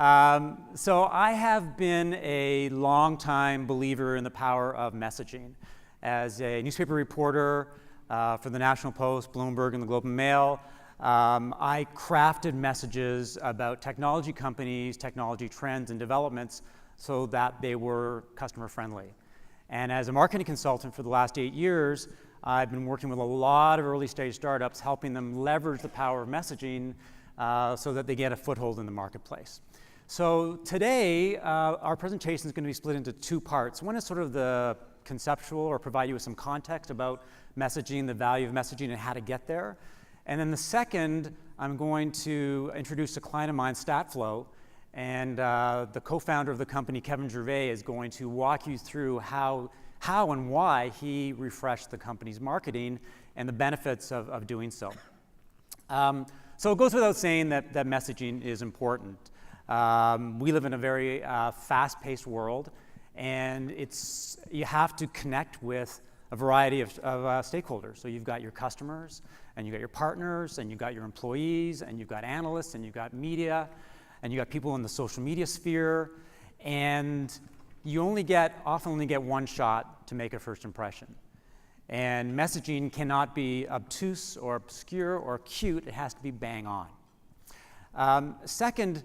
So I have been a long-time believer in the power of messaging. As a newspaper reporter for the National Post, Bloomberg, and the Globe and Mail, I crafted messages about technology companies, technology trends, and developments so that they were customer-friendly. And as a marketing consultant for the last 8 years, I've been working with a lot of early-stage startups, helping them leverage the power of messaging so that they get a foothold in the marketplace. So today, our presentation is going to be split into two parts. One is sort of the conceptual, or provide you with some context about messaging, the value of messaging, and how to get there. And then the second, I'm going to introduce a client of mine, Statflo, and the co-founder of the company, Kevin Gervais, is going to walk you through how and why he refreshed the company's marketing and the benefits of doing so. So it goes without saying that messaging is important. We live in a very fast-paced world, and you have to connect with a variety of stakeholders. So you've got your customers, and you've got your partners, and you've got your employees, and you've got analysts, and you've got media, and you've got people in the social media sphere, and you often only get one shot to make a first impression. And messaging cannot be obtuse or obscure or cute. It has to be bang on. Second,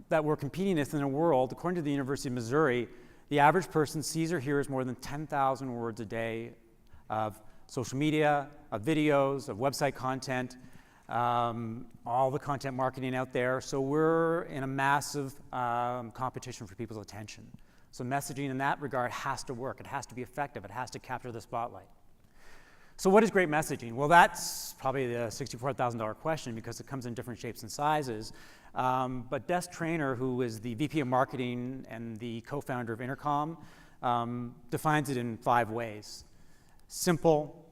that we're competing with in a world, according to the University of Missouri, the average person sees or hears more than 10,000 words a day of social media, of videos, of website content, all the content marketing out there. So we're in a massive competition for people's attention. So messaging in that regard has to work. It has to be effective. It has to capture the spotlight. So what is great messaging? Well, that's probably the $64,000 question because it comes in different shapes and sizes. But Des Traynor, who is the VP of Marketing and the co-founder of Intercom, defines it in 5 ways: simple,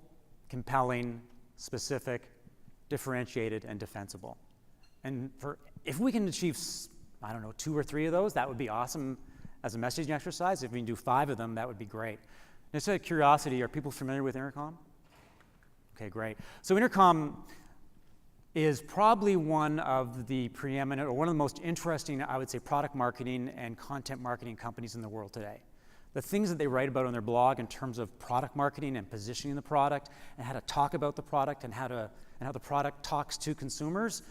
compelling, specific, differentiated, and defensible. And if we can achieve, 2 or 3 of those, that would be awesome as a messaging exercise. If we can do 5 of them, that would be great. Just out of curiosity, are people familiar with Intercom? Okay, great. So Intercom is probably one of the preeminent, or one of the most interesting, I would say, product marketing and content marketing companies in the world today. The things that they write about on their blog in terms of product marketing and positioning the product and how to talk about the product and how the product talks to consumers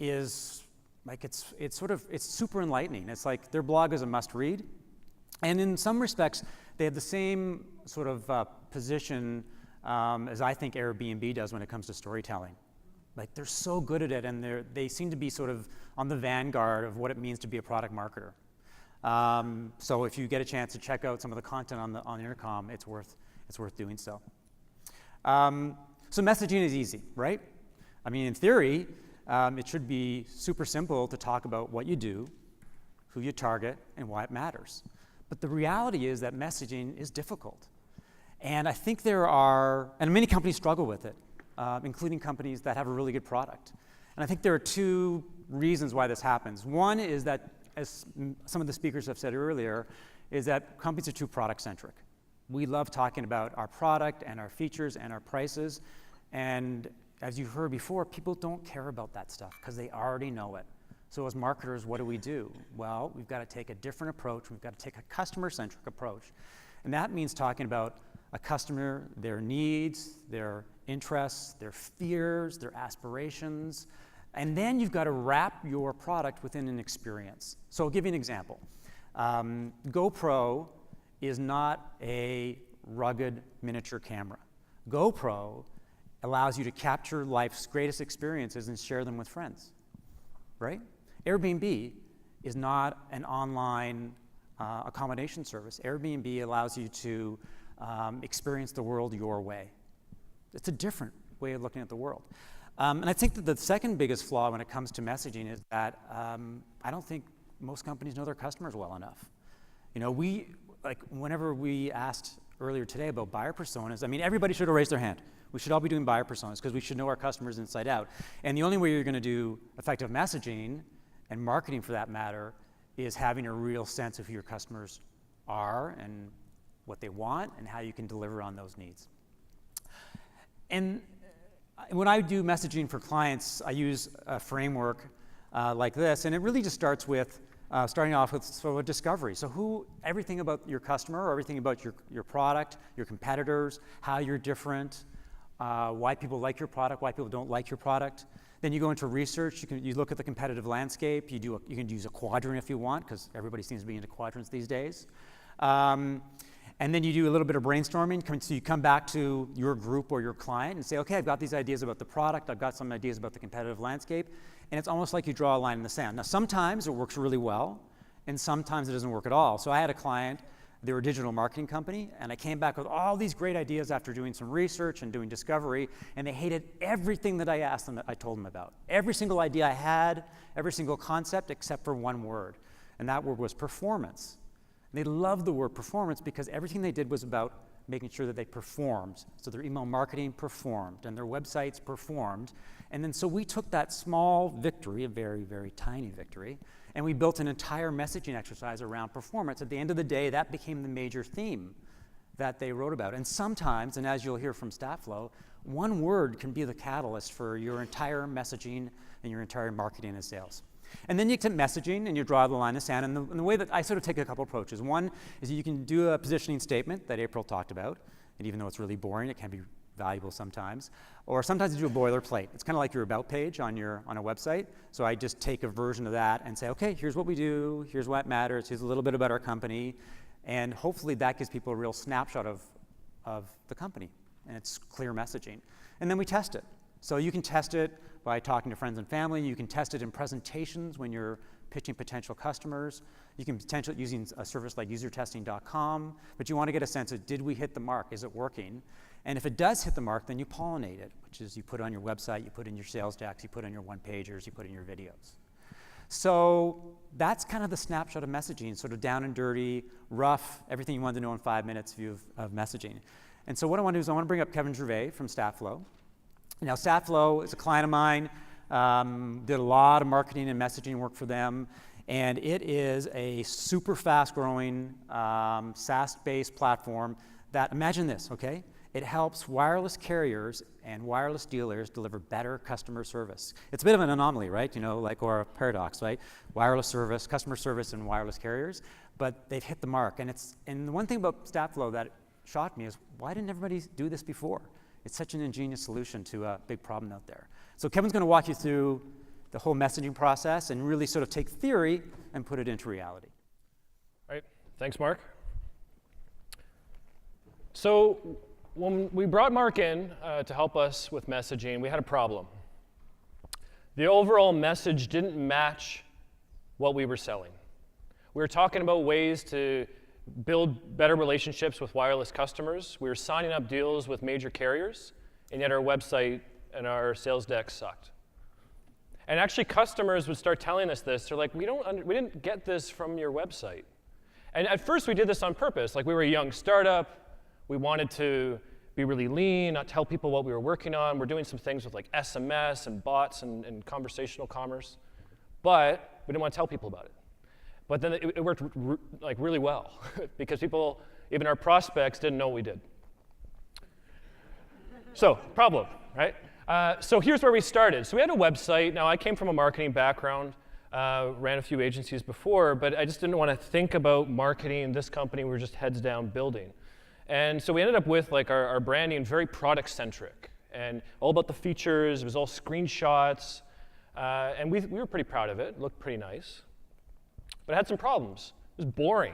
is like, it's super enlightening. It's like their blog is a must read. And in some respects, they have the same sort of position as I think Airbnb does when it comes to storytelling. Like, they're so good at it, and they seem to be sort of on the vanguard of what it means to be a product marketer. So if you get a chance to check out some of the content on Intercom, it's worth doing so. So messaging is easy, right? I mean, in theory, it should be super simple to talk about what you do, who you target, and why it matters. But the reality is that messaging is difficult. And I think and many companies struggle with it, including companies that have a really good product. And I think there are 2 reasons why this happens. One is that, as some of the speakers have said earlier, is that companies are too product-centric. We love talking about our product and our features and our prices. And as you heard before, people don't care about that stuff because they already know it. So as marketers, what do? Well, we've got to take a different approach. We've got to take a customer-centric approach. And that means talking about a customer, their needs, their interests, their fears, their aspirations. And then you've got to wrap your product within an experience. So I'll give you an example. GoPro is not a rugged miniature camera. GoPro allows you to capture life's greatest experiences and share them with friends, right? Airbnb is not an online accommodation service. Airbnb allows you to experience the world your way. It's a different way of looking at the world. And I think that the second biggest flaw when it comes to messaging is that I don't think most companies know their customers well enough. Whenever we asked earlier today about buyer personas, I mean, everybody should have raised their hand. We should all be doing buyer personas because we should know our customers inside out. And the only way you're going to do effective messaging, and marketing for that matter, is having a real sense of who your customers are and what they want and how you can deliver on those needs. And when I do messaging for clients, I use a framework like this, and it really just starts with starting off with sort of a discovery. So everything about your customer, or everything about your product, your competitors, how you're different, why people like your product, why people don't like your product. Then you go into research. You look at the competitive landscape. You can use a quadrant if you want, because everybody seems to be into quadrants these days. And then you do a little bit of brainstorming. So you come back to your group or your client and say, okay, I've got these ideas about the product. I've got some ideas about the competitive landscape. And it's almost like you draw a line in the sand. Now, sometimes it works really well, and sometimes it doesn't work at all. So I had a client. They were a digital marketing company, and I came back with all these great ideas after doing some research and doing discovery, and they hated everything that I asked them, that I told them about. Every single idea I had, every single concept, except for one word, and that word was performance. And they loved the word performance because everything they did was about making sure that they performed. So their email marketing performed, and their websites performed. And then so we took that small victory, a very, very tiny victory, and we built an entire messaging exercise around performance. At the end of the day, that became the major theme that they wrote about. And sometimes, and as you'll hear from Statflo, one word can be the catalyst for your entire messaging and your entire marketing and sales. And then you get to messaging, and you draw the line in the sand. And the way that I sort of take a couple approaches. One is you can do a positioning statement that April talked about, and even though it's really boring, it can be valuable sometimes. Or sometimes you do a boilerplate. It's kind of like your about page on a website. So I just take a version of that and say, okay, here's what we do, here's what matters, here's a little bit about our company, and hopefully that gives people a real snapshot of the company, and it's clear messaging. And then we test it. So you can test it by talking to friends and family. You can test it in presentations when you're pitching potential customers. You can potentially using a service like usertesting.com, but you want to get a sense of, did we hit the mark? Is it working? And if it does hit the mark, then you pollinate it, which is you put it on your website, you put it in your sales decks, you put it on your one-pagers, you put it in your videos. So that's kind of the snapshot of messaging, sort of down and dirty, rough, everything you wanted to know in 5 minutes view of messaging. And so what I want to do is I want to bring up Kevin Gervais from Statflo. Now, Statflo is a client of mine, did a lot of marketing and messaging work for them, and it is a super fast-growing SaaS-based platform that, imagine this, okay? It helps wireless carriers and wireless dealers deliver better customer service. It's a bit of an anomaly, right? You know, or a paradox, right? Wireless service, customer service, and wireless carriers, but they've hit the mark. And the one thing about Statflo that shocked me is, why didn't everybody do this before? It's such an ingenious solution to a big problem out there. So Kevin's going to walk you through the whole messaging process and really sort of take theory and put it into reality. All right, thanks, Mark. So when we brought Mark in to help us with messaging, we had a problem. The overall message didn't match what we were selling. We were talking about ways to build better relationships with wireless customers. We were signing up deals with major carriers, and yet our website and our sales deck sucked. And actually, customers would start telling us this. They're like, we didn't get this from your website. And at first, we did this on purpose. Like, we were a young startup. We wanted to be really lean, not tell people what we were working on. We're doing some things with like SMS and bots and conversational commerce. But we didn't want to tell people about it. But then it worked like really well because people, even our prospects, didn't know what we did. So, problem, right? So here's where we started. So we had a website. Now, I came from a marketing background, ran a few agencies before, but I just didn't want to think about marketing this company. We were just heads down building. And so we ended up with like our branding very product-centric and all about the features. It was all screenshots. And we were pretty proud of it. It looked pretty nice. But it had some problems. It was boring.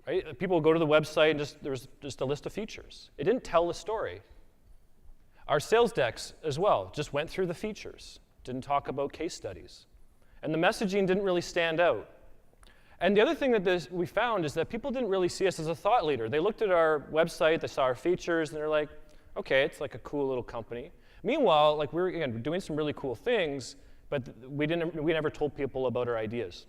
Right? People would go to the website and there was just a list of features. It didn't tell the story. Our sales decks as well just went through the features, didn't talk about case studies. And the messaging didn't really stand out. And the other thing that we found is that people didn't really see us as a thought leader. They looked at our website, they saw our features, and they're like, okay, it's like a cool little company. Meanwhile, like we're doing some really cool things, but we never told people about our ideas.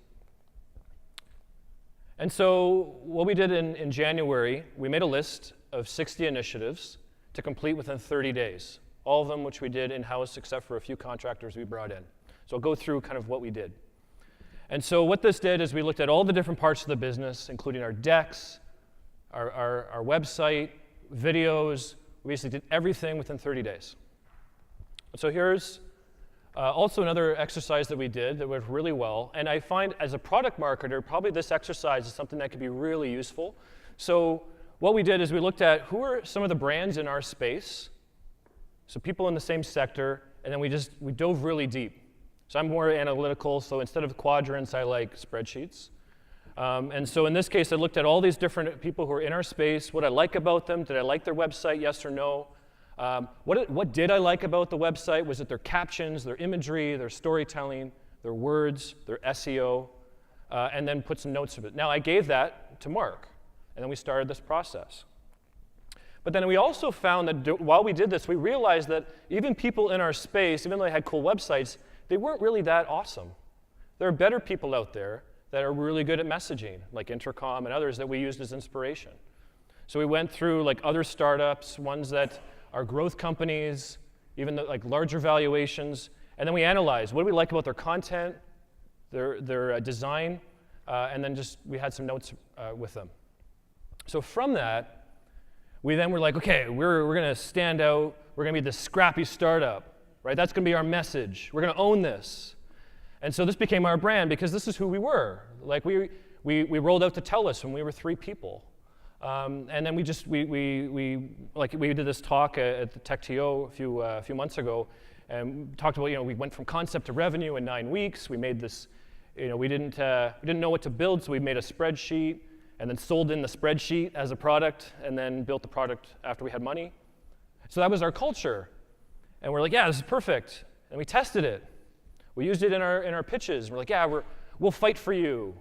And so what we did in January, we made a list of 60 initiatives to complete within 30 days, all of them which we did in-house except for a few contractors we brought in. So I'll go through kind of what we did. And so what this did is we looked at all the different parts of the business, including our decks, our website, videos. We basically did everything within 30 days. So here's Also, another exercise that we did that worked really well, and I find as a product marketer, probably this exercise is something that could be really useful. So what we did is we looked at who are some of the brands in our space, so people in the same sector, and then we dove really deep. So I'm more analytical, so instead of quadrants, I like spreadsheets. And so in this case, I looked at all these different people who are in our space, what I like about them, did I like their website, yes or no? What did I like about the website? Was it their captions, their imagery, their storytelling, their words, their SEO, and then put some notes of it. Now, I gave that to Mark, and then we started this process. But then we also found that while we did this, we realized that even people in our space, even though they had cool websites, they weren't really that awesome. There are better people out there that are really good at messaging, like Intercom and others that we used as inspiration. So we went through like other startups, ones that are growth companies, even like larger valuations, and then we analyzed what do we like about their content, their design, and then we had some notes with them. So from that, we then were like, okay, we're going to stand out. We're going to be this scrappy startup, right? That's going to be our message. We're going to own this. And so this became our brand because this is who we were. Like we rolled out to TELUS when we were 3 people. And then we did this talk at the TechTO a few months ago, and talked about, we went from concept to revenue in 9 weeks. We made this, we didn't know what to build, so we made a spreadsheet, and then sold in the spreadsheet as a product, and then built the product after we had money. So that was our culture, and we're like, yeah, this is perfect. And we tested it. We used it in our pitches. We're like, yeah, we'll fight for you.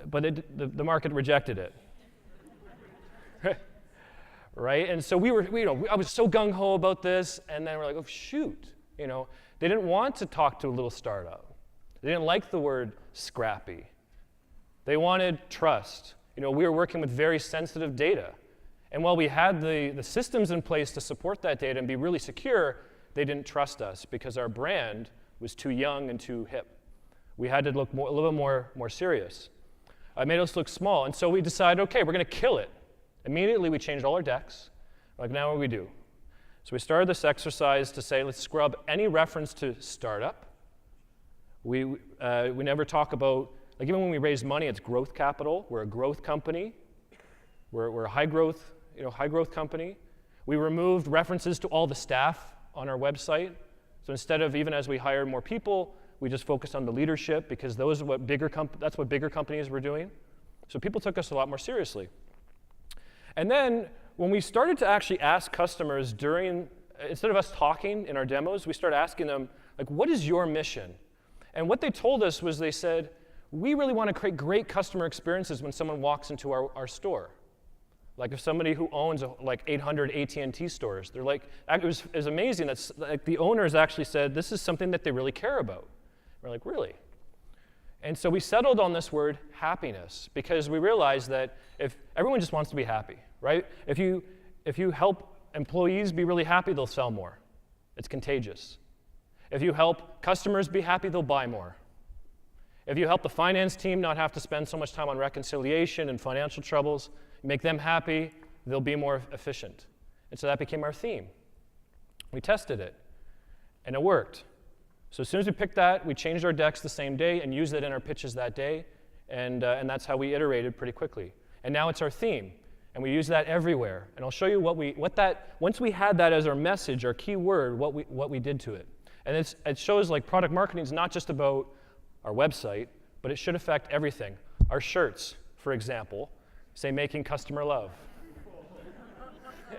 But the market rejected it. Right? And so I was so gung-ho about this, and then we're like, oh, shoot. They didn't want to talk to a little startup. They didn't like the word scrappy. They wanted trust. We were working with very sensitive data. And while we had the systems in place to support that data and be really secure, they didn't trust us because our brand was too young and too hip. We had to look a little bit more serious. It made us look small, and so we decided, okay, we're going to kill it. Immediately, we changed all our decks. Like, now what do we do? So we started this exercise to say, let's scrub any reference to startup. We never talk about, like, even when we raise money, it's growth capital. We're a growth company. We're a high growth company. We removed references to all the staff on our website. So instead of, even as we hired more people, we just focused on the leadership because that's what bigger companies were doing. So people took us a lot more seriously. And then when we started to actually ask customers instead of us talking in our demos, we started asking them, like, what is your mission? And what they told us was they said, we really want to create great customer experiences when someone walks into our store. Like if somebody who owns like 800 AT&T stores, they're like, it was amazing that like, the owners actually said this is something that they really care about. We're like, really? And so we settled on this word happiness because we realized that if everyone just wants to be happy, right? If you help employees be really happy, they'll sell more. It's contagious. If you help customers be happy, they'll buy more. If you help the finance team not have to spend so much time on reconciliation and financial troubles, make them happy, they'll be more efficient. And so that became our theme. We tested it, and it worked. So as soon as we picked that, we changed our decks the same day and used it in our pitches that day, and that's how we iterated pretty quickly. And now it's our theme, and we use that everywhere. And I'll show you once we had that as our message, our key word, what we did to it. And it shows like product marketing is not just about our website, but it should affect everything. Our shirts, for example, say making customer love.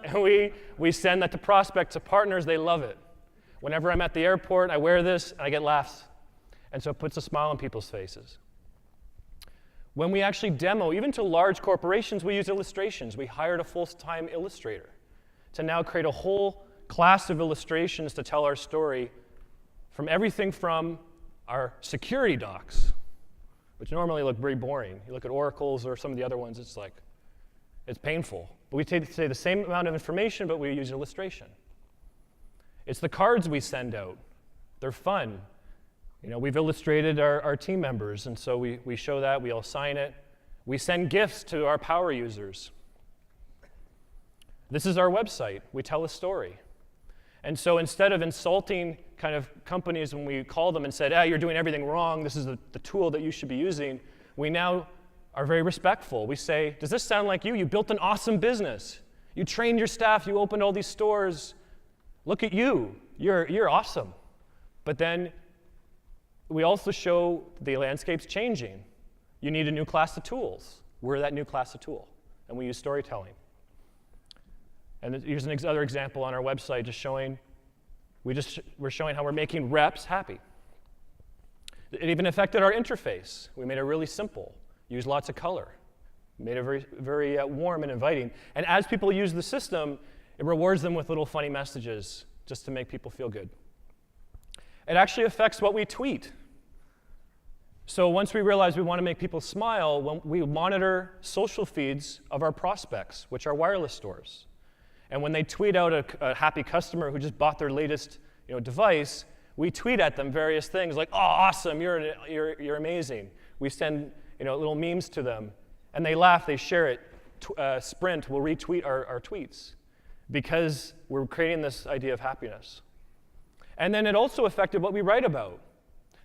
And we send that to prospects, to partners, they love it. Whenever I'm at the airport, I wear this, and I get laughs. And so it puts a smile on people's faces. When we actually demo, even to large corporations, we use illustrations. We hired a full-time illustrator to now create a whole class of illustrations to tell our story from everything from our security docs, which normally look very boring. You look at Oracle's or some of the other ones, it's painful. But we say the same amount of information, but we use illustration. It's the cards we send out. They're fun. We've illustrated our team members, and so we show that, we all sign it. We send gifts to our power users. This is our website. We tell a story. And so instead of insulting kind of companies when we call them and said, you're doing everything wrong, this is the tool that you should be using, we now are very respectful. We say, does this sound like you? You built an awesome business. You trained your staff, you opened all these stores. Look at you, you're awesome. But then we also show the landscape's changing. You need a new class of tools. We're that new class of tool, and we use storytelling. And here's another example on our website, just showing, we're showing how we're making reps happy. It even affected our interface. We made it really simple, used lots of color, made it very, very warm and inviting. And as people use the system, it rewards them with little funny messages just to make people feel good. It actually affects what we tweet. So once we realize we want to make people smile, we monitor social feeds of our prospects, which are wireless stores. And when they tweet out a happy customer who just bought their latest device, we tweet at them various things like, oh, awesome, you're amazing. We send little memes to them, and they laugh, they share it. Sprint will retweet our tweets because we're creating this idea of happiness. And then it also affected what we write about.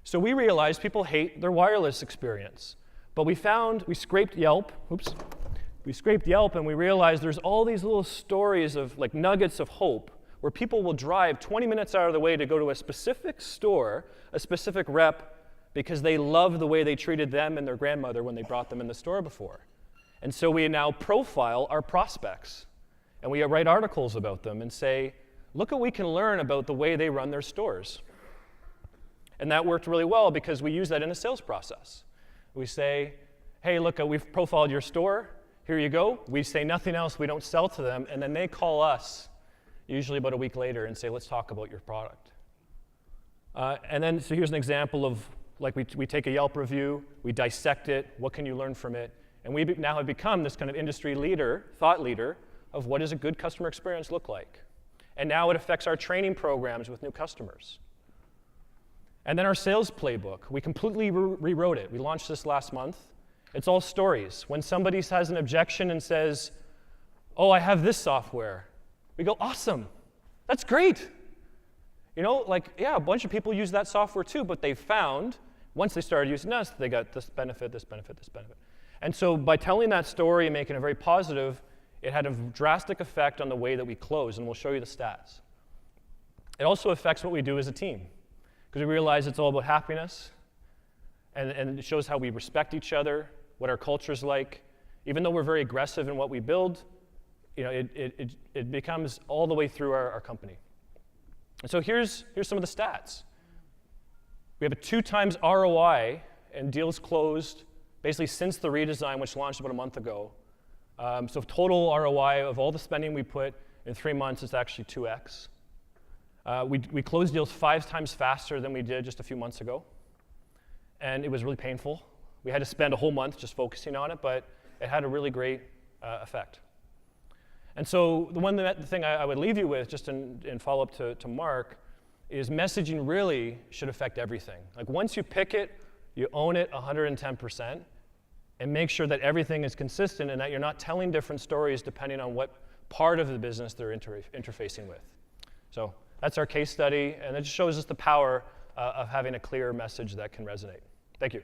So we realized people hate their wireless experience. But we scraped Yelp, and we realized there's all these little stories of like nuggets of hope where people will drive 20 minutes out of the way to go to a specific store, a specific rep, because they love the way they treated them and their grandmother when they brought them in the store before. And so we now profile our prospects, and we write articles about them and say, look what we can learn about the way they run their stores. And that worked really well because we use that in a sales process. We say, hey, look, we've profiled your store. Here you go. We say nothing else. We don't sell to them. And then they call us, usually about a week later, and say, let's talk about your product. So here's an example of, like, we take a Yelp review, we dissect it, what can you learn from it? And we now have become this kind of industry leader, thought leader, of what does a good customer experience look like? And now it affects our training programs with new customers. And then our sales playbook, we completely rewrote it. We launched this last month. It's all stories. When somebody has an objection and says, oh, I have this software, we go, awesome, that's great. A bunch of people use that software too, but they found, once they started using us, they got this benefit, this benefit, this benefit. And so by telling that story and making it very positive, it had a drastic effect on the way that we close, and we'll show you the stats. It also affects what we do as a team, because we realize it's all about happiness, and it shows how we respect each other, what our culture's like. Even though we're very aggressive in what we build, it becomes all the way through our company. And so here's some of the stats. We have a 2x ROI and deals closed basically since the redesign, which launched about a month ago. So total ROI of all the spending we put in 3 months is actually 2x. We closed deals 5 times faster than we did just a few months ago. And it was really painful. We had to spend a whole month just focusing on it, but it had a really great effect. And so the thing I would leave you with, just in follow-up to Mark, is messaging really should affect everything. Like once you pick it, you own it 110%, and make sure that everything is consistent and that you're not telling different stories depending on what part of the business they're interfacing with. So that's our case study, and it just shows us the power of having a clear message that can resonate. Thank you.